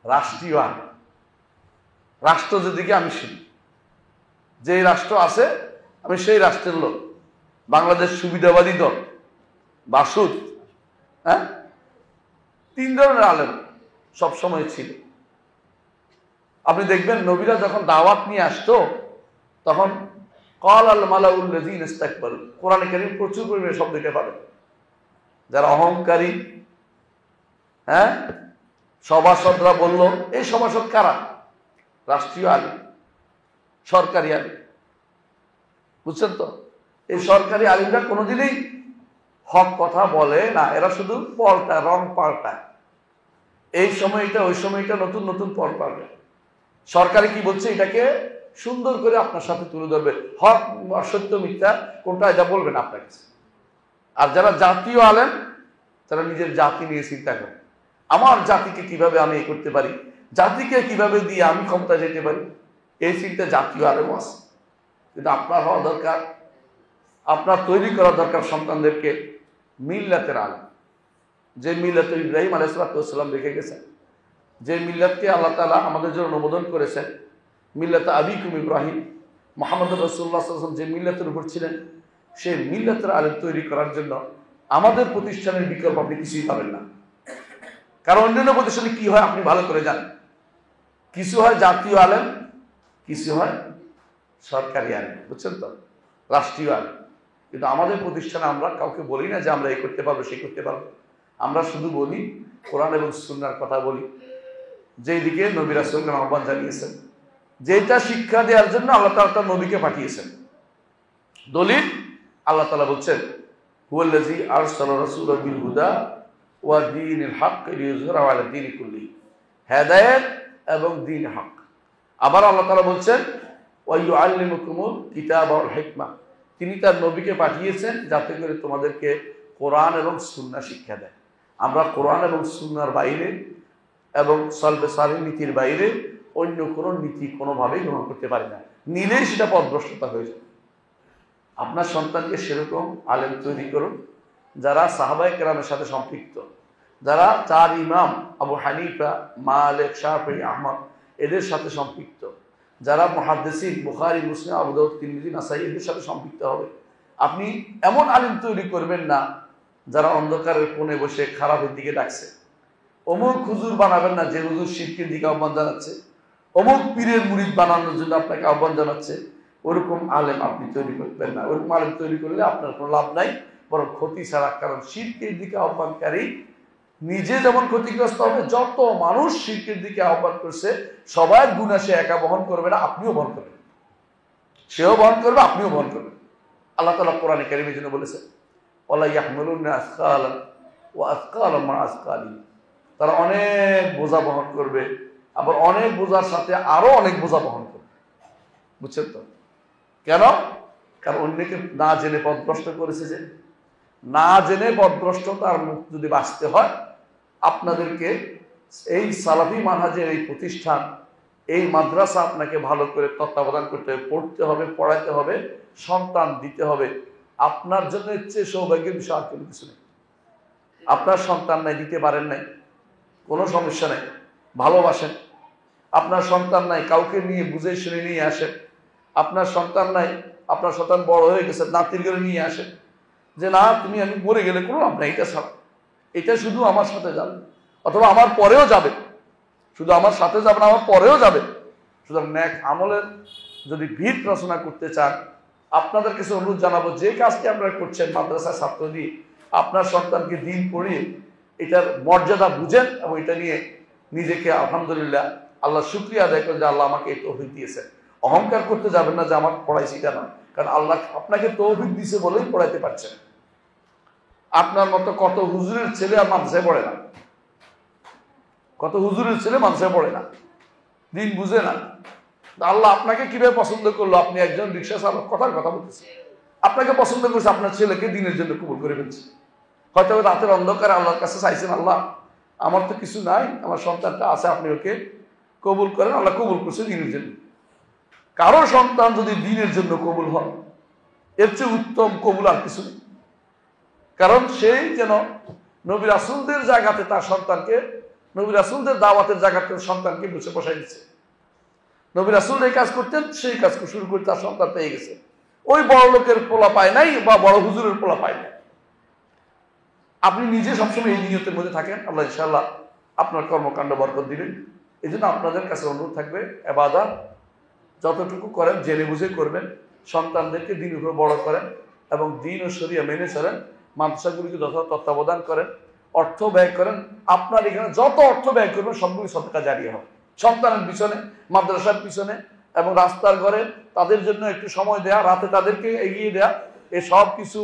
রাষ্ট্রীয় আইন। রাষ্ট্র যেদিকে আমি সেদিকে, যে রাষ্ট্র আছে আমি সেই রাষ্ট্রের লোক। বাংলাদেশ সুবিধাবাদী দল, বাসুদ, হ্যাঁ, তিন ধরনের আলেম সবসময় ছিল। আপনি দেখবেন নবীরা যখন দাওয়াত নিয়ে আসতো তখন ক্বাল আল মালাউল লাযীনা ইসতাকবারু, কোরআনে কারীম প্রচুর পরিমাণে শব্দ দিতে পারে। যারা অহংকারী, হ্যাঁ, সভাসদরা বলল, এই সভাসদ কারা? রাষ্ট্রীয় আলেম, সরকারি আলেম। বুঝছেন তো? এই সরকারি আলেমরা কোনোদিনই হক কথা বলে না, এরা শুধু পাল্টায়, রং পাল্টায়। এই সময়টা ওই সময়টা নতুন নতুন পল পাল্টায়। সরকারি কি বলছে এটাকে সুন্দর করে আপনার সাথে তুলে ধরবে, হক সত্য মিথ্যা কোনটা এটা বলবেন আপনার কাছে। আর যারা জাতীয় আলেম, তারা নিজের জাতি নিয়ে চিন্তা করে, আমার জাতিকে কিভাবে আমি করতে পারি, জাতিকে কিভাবে দিয়ে আমি ক্ষমতা যেতে পারি, এই চিন্তা জাতীয় আলেম আছে। কিন্তু আপনার হওয়া দরকার, আপনার তৈরি করা দরকার সন্তানদেরকে মিল্লাতের আলেম, যে মিল্লাত ইব্রাহিম আলাইহিস সালাম রেখে গেছেন, যে মিল্লাতকে আল্লাহ তাআলা আমাদের জন্য অনুমোদন করেছেন, মিল্লাত আবিকুম ইব্রাহিম। মুহাম্মদ রাসূলুল্লাহ সাল্লাল্লাহু আলাইহি ওয়াসাল্লাম যে মিল্লাতের উপর ছিলেন, সেই মিল্লাতের আলেম তৈরি করার জন্য আমাদের প্রতিষ্ঠানের বিকল্প আপনি কিছুই পাবেন না। কারণ অন্যান্য প্রতিষ্ঠানে কি হয় আপনি ভালো করে জানেন, কিছু হয় জাতীয় আলেম, কিছু হয় সরকারি আলেম, বুঝছেন তো, রাষ্ট্রীয় আলেম। কিন্তু আমাদের প্রতিষ্ঠানে আমরা কাউকে বলি না যে আমরা এই করতে পারবো সেই করতে পারবো, আমরা শুধু বলি কোরআন এবং সুন্নাহর কথা বলি, যেই দিকে নবী রাসূলগণ আহ্বান জানিয়েছেন, যেটা শিক্ষা দেওয়ার জন্য আল্লাহ তাআলা তার নবীকে পাঠিয়েছেন। দলিল আল্লাহ তাআলা বলছেন, হুয়াল্লাযী আরসালা রাসূলাহু বিল হুদা ওয়া দীনিল হক লিইয়ুযহিরাহু আলা দীনি কুল্লিহি, হেদায়েত এবং দ্বীন হক। আবার আল্লাহ তাআলা বলছেন, ওয়া ইউআল্লিমুকুমুল কিতাবা ওয়াল হিকমা, তিনি তার নবীকে পাঠিয়েছেন যাতে করে তোমাদেরকে কোরআন এবং সুন্নাহ শিক্ষা দেয়। আমরা কোরআন এবং সুন্নাহর বাইরে এবং সলবে সালিহ নীতির বাইরে অন্য কোনো নীতি কোনোভাবেই গ্রহণ করতে পারি না, নিলেই সেটা পথভ্রষ্টতা হয়ে যায়। আপনার সন্তানকে সেরকম আলেম তৈরি করুন যারা সাহাবায়ে কেরামের সাথে সম্পৃক্ত, যারা চার ইমাম আবু হানিফা, মালিক, শাফিঈ, আহমদ এদের সাথে সম্পৃক্ত, যারা মুহাদ্দিসিন বুখারী, মুসলিম, আবু দাউদ, তিরমিজি, নাসাঈ এদের সাথে সম্পৃক্ত হবে। আপনি এমন আলেম তৈরি করবেন না যারা অন্ধকারের কোণে বসে খারাপের দিকে ডাকছে। অমুক হুজুর বানাবেন না যে হুজুর শিরকের দিকে আহ্বান জানাচ্ছে, অমুক পীরের মুরিদ বানানোর জন্য আপনাকে আহ্বান জানাচ্ছে। ওরকম আলেম আপনি তৈরি করবেন না। ওরকম আলেম তৈরি করলে আপনার কোনো লাভ নাই, বরং ক্ষতি ছাড়া। কারণ শিরকের দিকে আহ্বানকারী নিজে যেমন ক্ষতিগ্রস্ত হবে, যত মানুষ শিরকের দিকে আহ্বান করছে সবার গুনাহ সে একা বহন করবে না, আপনিও বহন করবেন, সেও বহন করবে, আপনিও বহন করবেন। আল্লাহ তাআলা কোরআনে কারীমের জন্য বলেছেন, ওয়ালা ইয়াহমিলুন্না আসকালান ওয়া আসকালাম মা আসকালিহিম, তারা অনেক বোঝা বহন করবে, আবার অনেক বোঝার সাথে আরো অনেক বোঝা বহন করবে। বুঝছেন তো? কেন? কারণ অন্যকে না জেনে পথভ্রষ্ট করেছে। যে না জেনে পথভ্রষ্টতার মুখ যদি বাঁচতে হয়, আপনাদেরকে এই সালাফি মানহাজের এই প্রতিষ্ঠান, এই মাদ্রাসা আপনাকে ভালো করে তত্ত্বাবধান করতে হবে, পড়তে হবে, পড়াইতে হবে, সন্তান দিতে হবে। আপনার জন্য চেয়ে সৌভাগ্যের বিষয় আর কোনো কিছু নেই। আপনার সন্তান নাই, দিতে পারেন নাই, কোনো সমস্যা নেই, ভালোবাসেন। আপনার সন্তান নাই, কাউকে নিয়ে বুঝে শুনে নিয়ে আসেন। আপনার সন্তান নাই, আপনার সন্তান বড় হয়ে গেছে, নাতির করে নিয়ে আসেন, যে না তুমি আমি মরে গেলে কোনো লাভ নাই, এটা ছাড়া, এটা শুধু আমার সাথে যাবে, অথবা আমার পরেও যাবে, শুধু আমার সাথে যাবে না, আমার পরেও যাবে। সুতরাং নেক আমলের যদি ভিত রচনা করতে চান, আপনাদের কাছে অনুরোধ জানাবো, যে কাজটি আপনারা করছেন মাদ্রাসার ছাত্র দিয়ে, আপনার সন্তানকে দিন পড়িয়ে এটার মর্যাদা বুঝেন এবং এটা নিয়ে নিজেকে আলহামদুলিল্লাহ আল্লাহ শুকরিয়া আদায় করেন যে আল্লাহ আমাকে এই তৌফিক দিয়েছে। অহংকার করতে যাবেন না যে আমার পড়াইছি এটা না, কারণ আল্লাহ আপনাকে তৌফিক দিয়েছে বলেই পড়াইতে পারছেন। আপনার মতো কত হুজুরের ছেলে আর মাদ্রাসায় পড়ে না, কত হুজুরের ছেলে মাদ্রাসায় পড়ে না, দিন বুঝে না। আল্লাহ আপনাকে কিভাবে পছন্দ করলো? আপনি একজন রিক্সা চালক, কথার কথা বলতেছেন, আপনাকে পছন্দ করছে, আপনার ছেলেকে দিনের জন্য কবুল করে ফেলছে। হয়তো রাতের অন্ধকারে আল্লাহর কাছে চাইছেন, আল্লাহ আমার তো কিছু নাই, আমার সন্তানটা আছে, আপনি ওকে কবুল করেন। আল্লাহ কবুল করছে দিনের জন্য। কারো সন্তান যদি দিনের জন্য কবুল হয়, এর চেয়ে উত্তম কবুল আর কিছু নেই। কারণ সেই যেন নবী রাসূলদের জায়গাতে তার সন্তানকে, নবী রাসূলদের দাওয়াতের জায়গাতে সন্তানকে বসে বসাই দিচ্ছে। নবী রাসূল এই কাজ করতেন, সেই কাজ শুরু করে তার সন্তান পেয়ে গেছে। ওই বড় লোকের পোলা পায় নাই বা বড় হুজুরের পোলা পায় নাই। আপনি নিজে সবসময় এই নিয়তের মধ্যে থাকেন, আল্লাহ ইনশাআল্লাহ আপনার কর্মকাণ্ড বরকত দিবেন। এই জন্য আপনাদের কাছে অনুরোধ থাকবে, ইবাদত যতটুকু করেন জেনে বুঝে করবেন, সন্তানদেরকে দ্বীনের উপর বড় করেন এবং দ্বীন ও শরিয়া মেনে চলেন, মাদ্রাসাগুলিকে যথাযথ তত্ত্বাবধান করেন, অর্থ ব্যয় করেন। আপনার এখানে যত অর্থ ব্যয় করবেন সবগুলি সদকা জারিয়া হবে। সন্তানের পিছনে, মাদ্রাসার পিছনে এবং রাস্তার ঘরে তাদের জন্য একটু সময় দেয়া, রাতে তাদেরকে এগিয়ে দেয়া, এই সব কিছু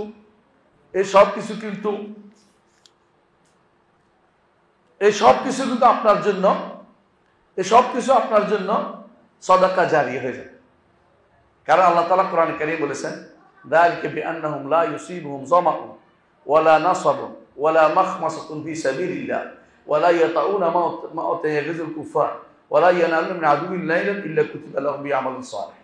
কিন্তু আপনার জন্য সদকা জারি হয়ে যায়। কারণ আল্লাহ তাআলা কোরআনে কারীম বলেছেন, যালিকা বিআন্নাহুম লা ইউসিবুহুম যামাউন ওয়ালা নাসাবুন ওয়ালা মাখমাসাতুন ফি সাবিলিল্লাহ ওয়ালা ইয়াতাউনা মা'তা ইয়াগযুল কুফার ওয়ালা ইয়ানালুনা মিন আদুবিল লাইলান ইল্লা কুতিবা লাহুম বিআমালিন সালিহ।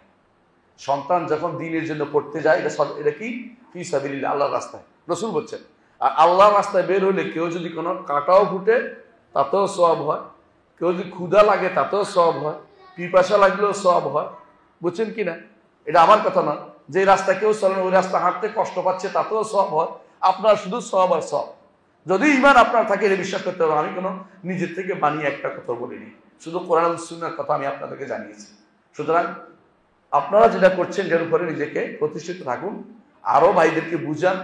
সন্তান যখন দ্বীনের জন্য পড়তে যায়, এটা কি? ফি সাবিলিল্লাহ, আল্লাহর রাস্তায়। রাসূল বলছেন, আর আল্লাহর রাস্তায় বের হলে কেউ যদি কোনো কাঁটাও ফুটে তাতেও সওয়াব হয়, কেউ যদি ক্ষুধা লাগে তাতেও সওয়াব হয়, পিপাসা লাগলেও সওয়াব হয়। বুঝছেন কিনা? এটা আমার কথা না, যে রাস্তা কেউ চলেন ওই রাস্তা হাঁটতে কষ্ট পাচ্ছে তাতেও সওয়াব হয়। আপনার শুধু সওয়াব আর সওয়াব। যদি ঈমান আপনার থাকে, এটা বিশ্বাস করতে হবে। আমি কোনো নিজের থেকে বানিয়ে একটা কথা বলিনি, শুধু কোরআন ও সুন্নাহর কথা আমি আপনাদেরকে জানিয়েছি। সুতরাং আপনারা যেটা করছেন এর উপরে নিজেকে প্রতিষ্ঠিত থাকুন। আরো ভাইদেরকে বুঝান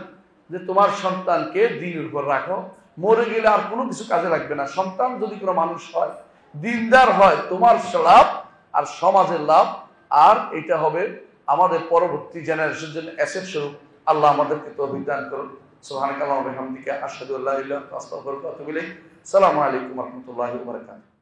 যে তোমার সন্তানকে দ্বীনের উপর রাখো, মরে গেলে আর কোনো কিছু কাজে লাগবে না। সন্তান যদি কোনো মানুষ হয়, দিনদার হয়, তোমার লাভ আর সমাজের লাভ, আর এটা হবে আমাদের পরবর্তী জেনারেশনের জন্য অ্যাসেট স্বরূপ। আল্লাহ আমাদেরকে তৌফিক দান করুন। সুবহানাকাল্লাহু ওয়া বিহামদিকা আশহাদু আল্লা ইলাহা ইল্লা আনতা আস্তাগফিরুকা ওয়া আতুবু ইলাইক। আসসালামু আলাইকুম ওয়া রাহমাতুল্লাহি ওয়া বারাকাতুহু।